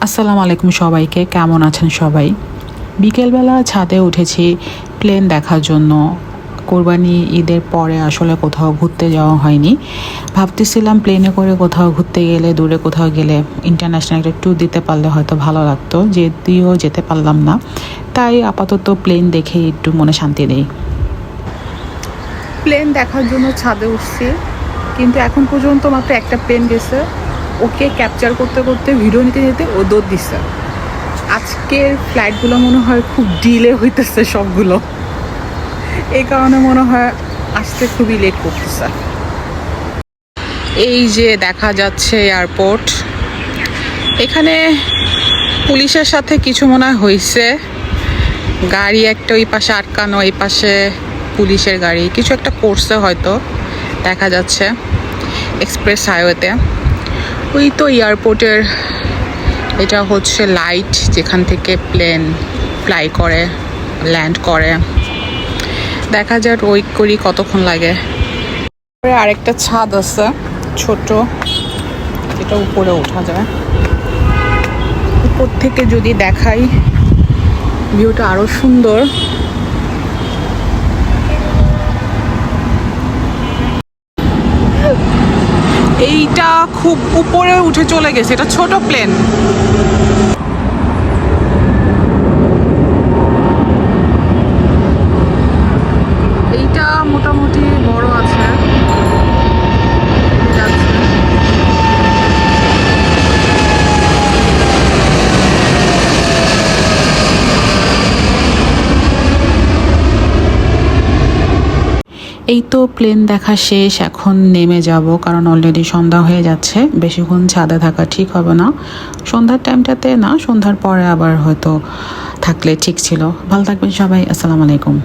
আসসালামু আলাইকুম সবাইকে, কেমন আছেন সবাই? বিকেলবেলা ছাদে উঠেছি প্লেন দেখার জন্য। কোরবানি ঈদের পরে আসলে কোথাও ঘুরতে যাওয়া হয়নি। ভাবতেছিলাম প্লেনে করে কোথাও ঘুরতে গেলে, দূরে কোথাও গেলে ইন্টারন্যাশনাল একটা ট্যুর দিতে পারলে হয়তো ভালো লাগতো, যদিও যেতে পারলাম না। তাই আপাতত প্লেন দেখে একটু মনে শান্তি নেই। প্লেন দেখার জন্য ছাদে উঠছি, কিন্তু এখন পর্যন্ত মাত্র একটা প্লেন গেছে। ওকে ক্যাপচার করতে করতে ভিডিও নিতে নিতে ও দৌড় দিচ্ছে। আজকের ফ্লাইটগুলো মনে হয় খুব ডিলে হইতেছে সবগুলো, এই কারণে মনে হয় আসতে খুবই লেট করতেছে। এই যে দেখা যাচ্ছে এয়ারপোর্ট, এখানে পুলিশের সাথে কিছু মনে হয় হয়েছে। গাড়ি একটা ওই পাশে আটকানো, এই পাশে পুলিশের গাড়ি কিছু একটা করছে হয়তো, দেখা যাচ্ছে এক্সপ্রেস হাইওয়েতে। ওই তো এয়ারপোর্টের, এটা হচ্ছে লাইট যেখান থেকে প্লেন ফ্লাই করে, ল্যান্ড করে। দেখা যাক ওয়েট করি কতক্ষণ লাগে। আরেকটা ছাদ আছে ছোট, যেটা উপরে ওঠা যায়। উপর থেকে যদি দেখাই ভিউটা আরো সুন্দর। এইটা খুব উপরে উঠে চলে গেছে, এটা ছোট প্লেন। এইটা মোটামুটি বড় আছে, যাচ্ছে। এই তো প্লেন দেখা শেষ, এখন নেমে যাব, কারণ অলরেডি সন্ধ্যা হয়ে যাচ্ছে। বেশিক্ষণ ছাদে থাকা ঠিক হবে না, সন্ধ্যার টাইমটাতে না, সন্ধ্যার পরে আবার হয়তো থাকলে ঠিক ছিল। ভালো থাকবেন সবাই, আসসালামু আলাইকুম।